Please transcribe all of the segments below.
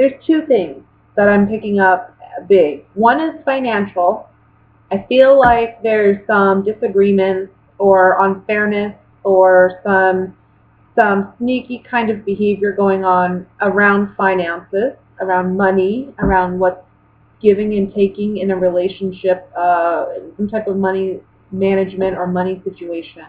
There's two things that I'm picking up big. One is financial. I feel like there's some disagreements or unfairness or some sneaky kind of behavior going on around finances, around money, around what's giving and taking in a relationship, some type of money management or money situation.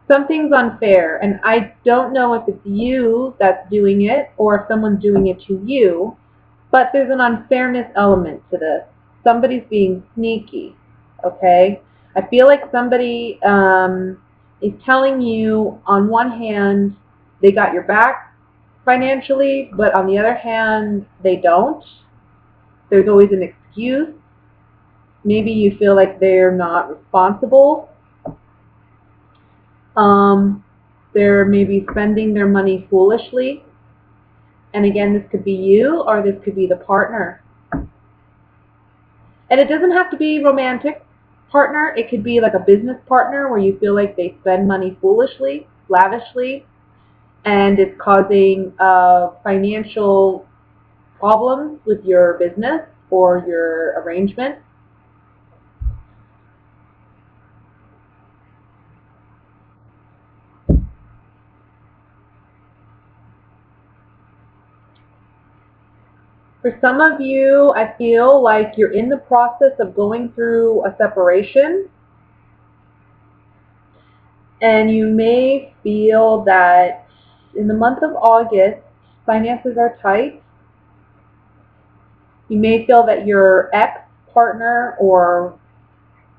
Something's unfair, and I don't know if it's you that's doing it or if someone's doing it to you, but there's an unfairness element to this. Somebody's being sneaky, okay? I feel like somebody is telling you, on one hand, they got your back financially, but on the other hand, they don't. There's always an excuse. Maybe you feel like they're not responsible. They're maybe spending their money foolishly. And again, this could be you or this could be the partner. And it doesn't have to be romantic partner. It could be like a business partner where you feel like they spend money foolishly, lavishly, and it's causing financial problems with your business or your arrangement. For some of you, I feel like you're in the process of going through a separation, and you may feel that in the month of August, finances are tight. You may feel that your ex-partner or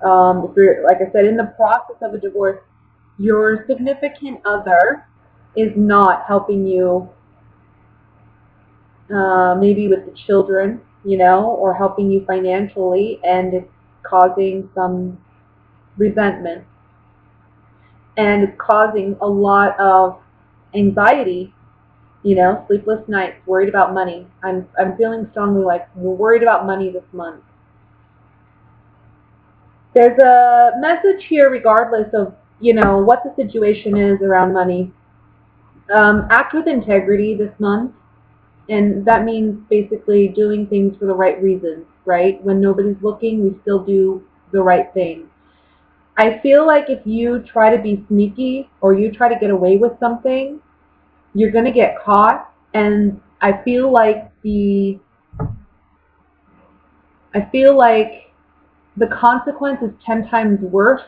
if you're, like I said, in the process of a divorce, your significant other is not helping you maybe with the children, or helping you financially, and it's causing some resentment. And it's causing a lot of anxiety, sleepless nights, worried about money. I'm feeling strongly like we're worried about money this month. There's a message here regardless of, what the situation is around money. Act with integrity this month. And that means basically doing things for the right reasons, right? When nobody's looking, we still do the right thing. I feel like if you try to be sneaky or you try to get away with something, you're going to get caught. And I feel like the consequence is 10 times worse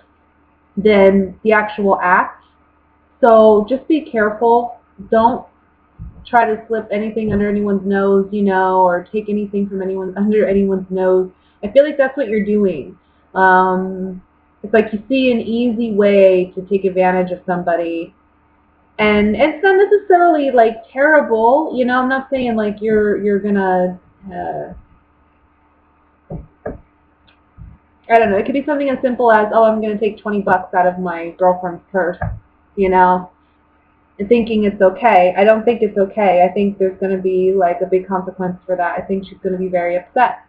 than the actual act. So just be careful. Don't try to slip anything under anyone's nose, or take anything from under anyone's nose. I feel like that's what you're doing. It's like you see an easy way to take advantage of somebody, and it's not necessarily like terrible. I'm not saying like you're gonna. I don't know. It could be something as simple as, oh, I'm gonna take $20 out of my girlfriend's purse, thinking it's okay. I don't think it's okay. I think there's going to be like a big consequence for that. I think she's going to be very upset.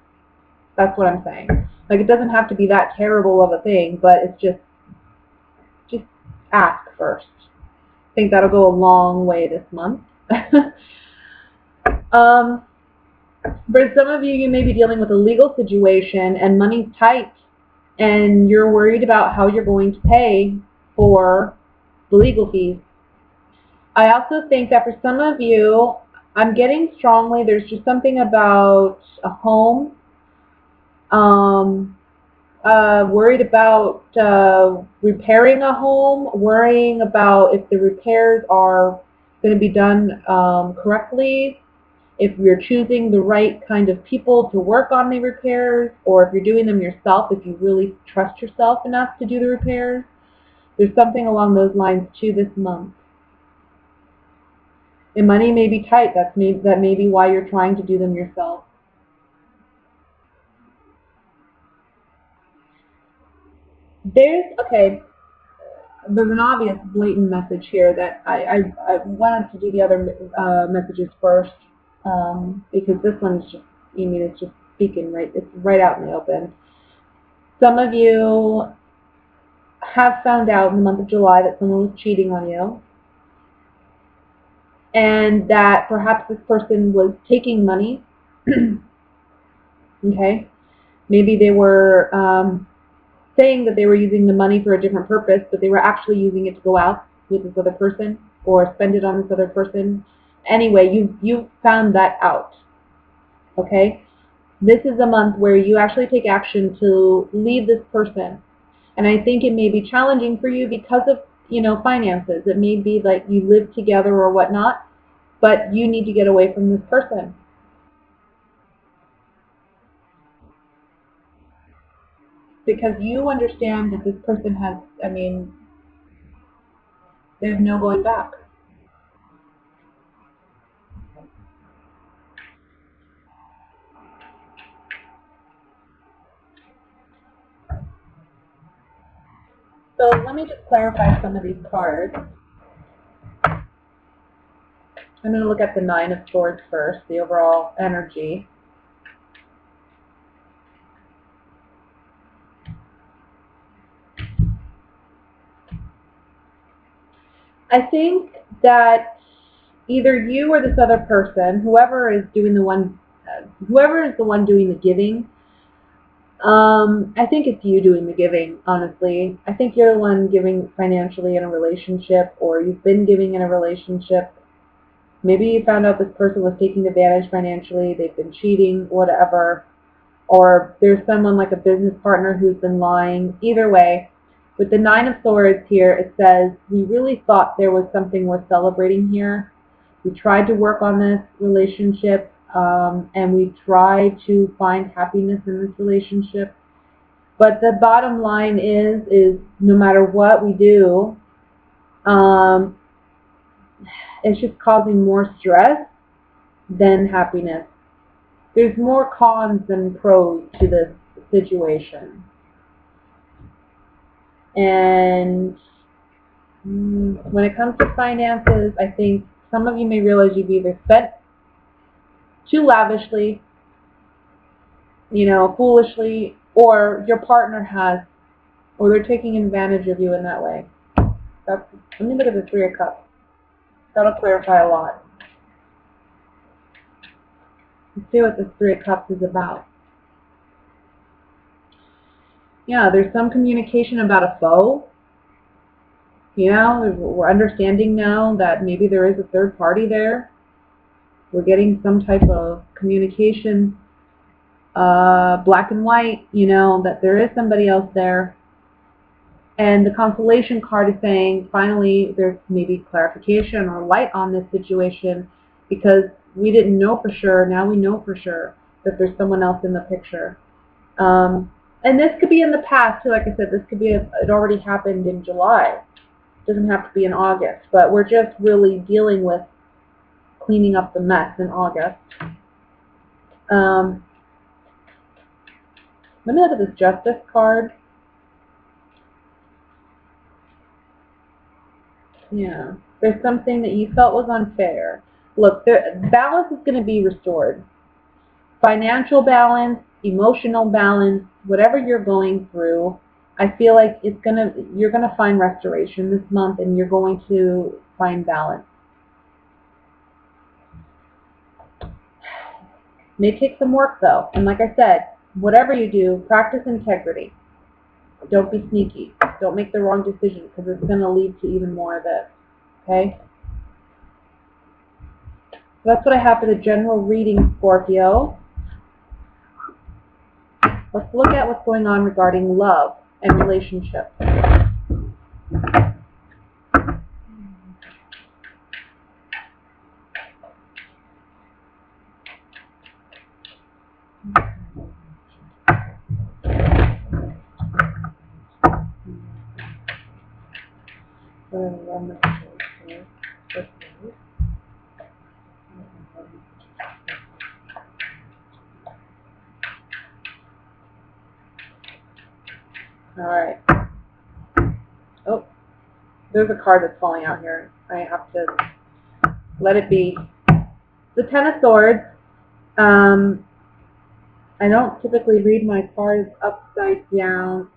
That's what I'm saying. Like, it doesn't have to be that terrible of a thing, but it's just ask first. I think that'll go a long way this month. For some of you, you may be dealing with a legal situation and money's tight, and you're worried about how you're going to pay for the legal fees. I also think that for some of you, I'm getting strongly, there's just something about a home, worried about repairing a home, worrying about if the repairs are going to be done correctly, if you're choosing the right kind of people to work on the repairs, or if you're doing them yourself, if you really trust yourself enough to do the repairs. There's something along those lines too this month. And money may be tight. That may be why you're trying to do them yourself. There's an obvious blatant message here that I wanted to do the other messages first, because this one's just, it's just speaking right. It's right out in the open. Some of you have found out in the month of July that someone was cheating on you. and that perhaps this person was taking money. Okay, maybe they were saying that they were using the money for a different purpose, but they were actually using it to go out with this other person or spend it on this other person. Anyway, you found that out. Okay, this is a month where you actually take action to leave this person, and I think it may be challenging for you because of finances. It may be like you live together or whatnot, but you need to get away from this person because you understand that this person has. I mean, there's no going back. So let me just clarify some of these cards. I'm going to look at the Nine of Swords first, the overall energy. I think that either you or this other person, whoever is the one doing the giving, I think it's you doing the giving, honestly. I think you're the one giving financially in a relationship, or you've been giving in a relationship. Maybe you found out this person was taking advantage financially, they've been cheating, whatever. Or there's someone like a business partner who's been lying. Either way, with the Nine of Swords here, it says, we really thought there was something worth celebrating here. We tried to work on this relationship, and we tried to find happiness in this relationship. But the bottom line is no matter what we do, um, it's just causing more stress than happiness. There's more cons than pros to this situation. And when it comes to finances, I think some of you may realize you've either spent too lavishly, foolishly, or your partner has, or they're taking advantage of you in that way. Let me look at the Three of Cups. That'll clarify a lot. Let's see what the Three of Cups is about. Yeah, there's some communication about a foe. We're understanding now that maybe there is a third party there. We're getting some type of communication, black and white, that there is somebody else there. And the consolation card is saying finally there's maybe clarification or light on this situation because we didn't know for sure. Now we know for sure that there's someone else in the picture. And this could be in the past too. Like I said, this could be it already happened in July. It doesn't have to be in August, but we're just really dealing with cleaning up the mess in August. Let me look at this Justice card. Yeah, there's something that you felt was unfair. Look, balance is going to be restored. Financial balance, emotional balance, whatever you're going through, I feel like you're going to find restoration this month, and you're going to find balance. May take some work though, and like I said, whatever you do, practice integrity. Don't be sneaky. Don't make the wrong decision because it's going to lead to even more of this. Okay? So that's what I have for the general reading, Scorpio. Let's look at what's going on regarding love and relationships. Alright. Oh, there's a card that's falling out here. I have to let it be. The Ten of Swords. I don't typically read my cards upside down.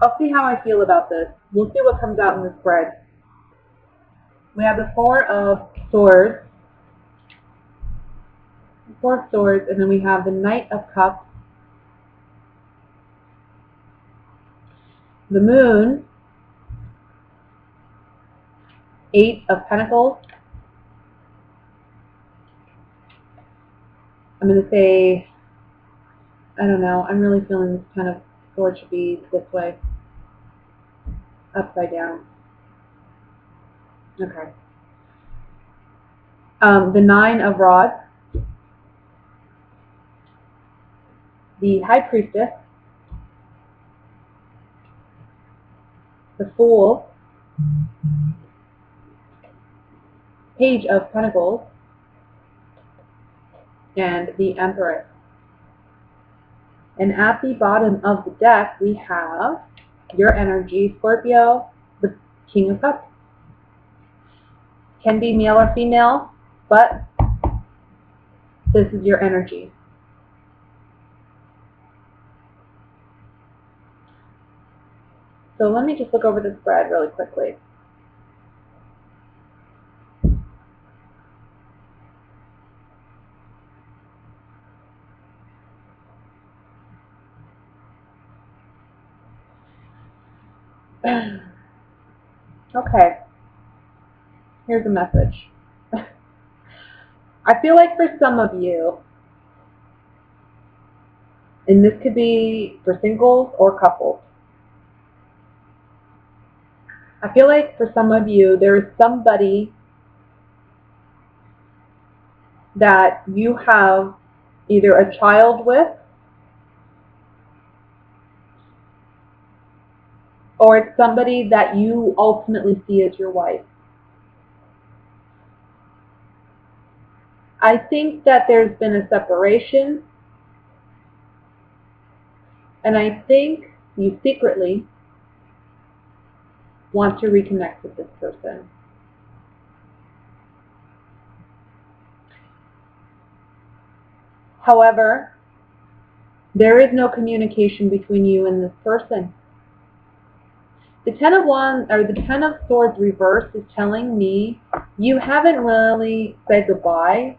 I'll see how I feel about this. We'll see what comes out in the spread. We have the Four of Swords. Four of Swords, and then we have the Knight of Cups, the Moon, Eight of Pentacles. I'm going to say, I don't know, I'm really feeling this kind of sword should be this way, upside down. Okay. The Nine of Rods, the High Priestess, the Fool, Page of Pentacles, and the Empress. And at the bottom of the deck, we have your energy, Scorpio, the King of Cups. Can be male or female, but this is your energy. So let me just look over the spread really quickly. Okay, here's a message. I feel like for some of you, and this could be for singles or couples, I feel like for some of you, there is somebody that you have either a child with, or it's somebody that you ultimately see as your wife. I think that there's been a separation, and I think you secretly want to reconnect with this person. However, there is no communication between you and this person. The Ten of Wands, or the Ten of Swords reversed, is telling me you haven't really said goodbye.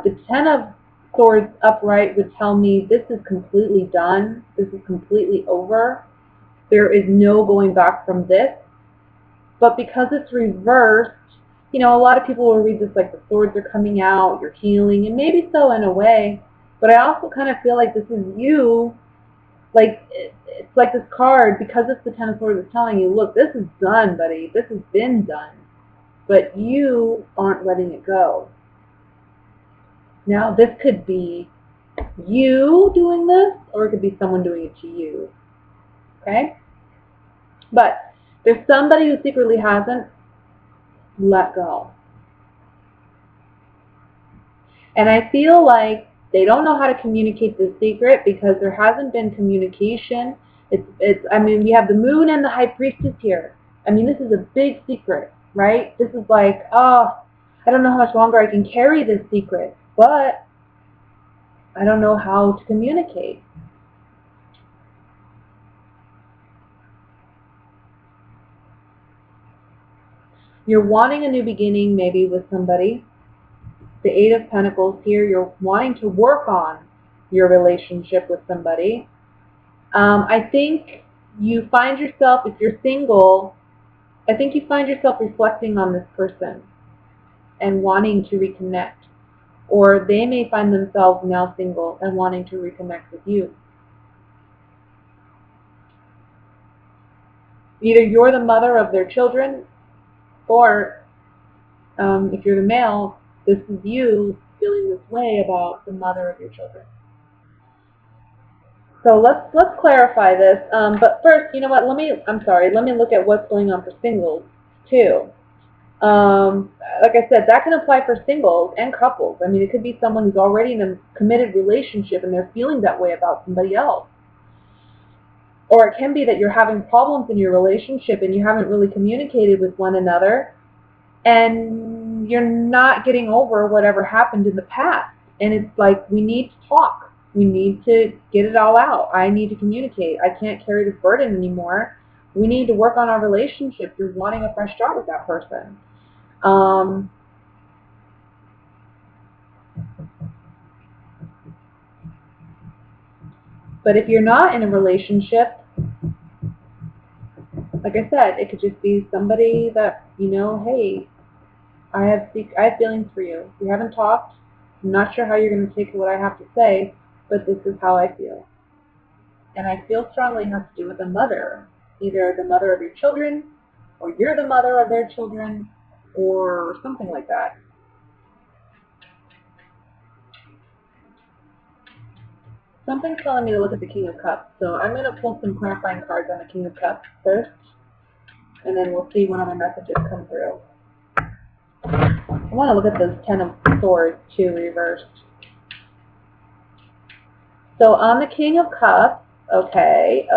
The Ten of Swords upright would tell me this is completely done. This is completely over. There is no going back from this. But because it's reversed, you know, a lot of people will read this like the swords are coming out, you're healing, and maybe so in a way. But I also kind of feel like this is you, like it's like this card, because it's the Ten of Swords, is telling you, look, this is done, buddy. This has been done. But you aren't letting it go. Now, this could be you doing this, or it could be someone doing it to you. Okay? But there's somebody who secretly hasn't let go. And I feel like they don't know how to communicate this secret because there hasn't been communication. I mean, we have the Moon and the High Priestess here. I mean, this is a big secret, right? This is like, oh, I don't know how much longer I can carry this secret, but I don't know how to communicate. You're wanting a new beginning maybe with somebody. The Eight of Pentacles here, you're wanting to work on your relationship with somebody. I think you find yourself, if you're single, I think you find yourself reflecting on this person and wanting to reconnect. Or they may find themselves now single and wanting to reconnect with you. Either you're the mother of their children, or if you're the male, this is you feeling this way about the mother of your children. So let's clarify this. But first, you know what? Let me look at what's going on for singles too. Like I said, that can apply for singles and couples. I mean, it could be someone who's already in a committed relationship and they're feeling that way about somebody else. Or it can be that you're having problems in your relationship and you haven't really communicated with one another, and you're not getting over whatever happened in the past. And it's like, we need to talk. We need to get it all out. I need to communicate. I can't carry this burden anymore. We need to work on our relationship. You're wanting a fresh start with that person. Um, but if you're not in a relationship, like I said, it could just be somebody that, hey, I have feelings for you. We haven't talked. I'm not sure how you're going to take what I have to say, but this is how I feel. And I feel strongly it has to do with a mother, either the mother of your children, or you're the mother of their children, or something like that. Something's telling me to look at the King of Cups, so I'm going to pull some clarifying cards on the King of Cups first, and then we'll see what other messages come through. I want to look at those Ten of Swords, too, reversed. So on the King of Cups, okay,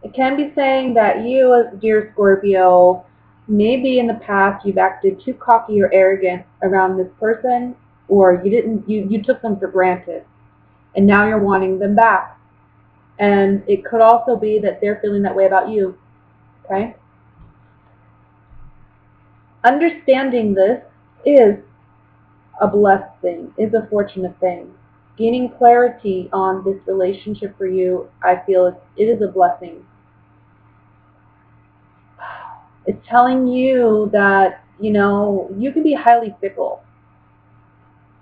it can be saying that you, dear Scorpio, maybe in the past you've acted too cocky or arrogant around this person, or you took them for granted, and now you're wanting them back. And it could also be that they're feeling that way about you, okay? Understanding this is a blessed thing, is a fortunate thing. Gaining clarity on this relationship for you, I feel it is a blessing. It's telling you that, you can be highly fickle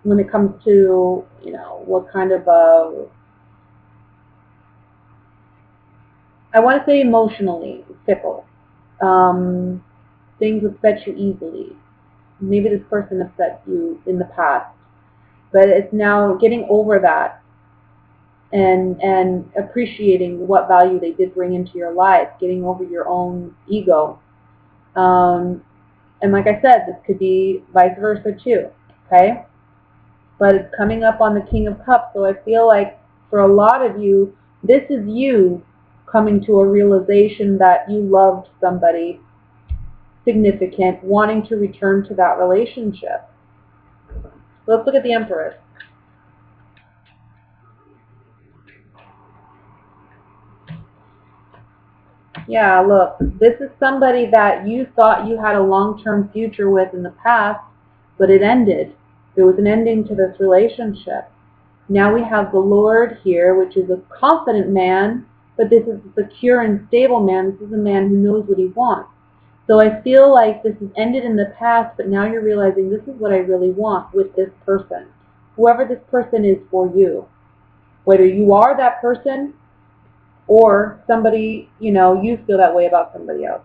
when it comes to, what kind of I want to say emotionally fickle. Things upset you easily. Maybe this person upset you in the past, but it's now getting over that and appreciating what value they did bring into your life, getting over your own ego. And like I said, this could be vice versa too, okay? But it's coming up on the King of Cups, so I feel like for a lot of you, this is you coming to a realization that you loved somebody significant, wanting to return to that relationship. So let's look at the Empress. Yeah, look, this is somebody that you thought you had a long-term future with in the past, but it ended. There was an ending to this relationship. Now we have the Lord here, which is a confident man, but this is a secure and stable man. This is a man who knows what he wants. So I feel like this has ended in the past, but now you're realizing this is what I really want with this person. Whoever this person is for you. Whether you are that person or somebody, you feel that way about somebody else.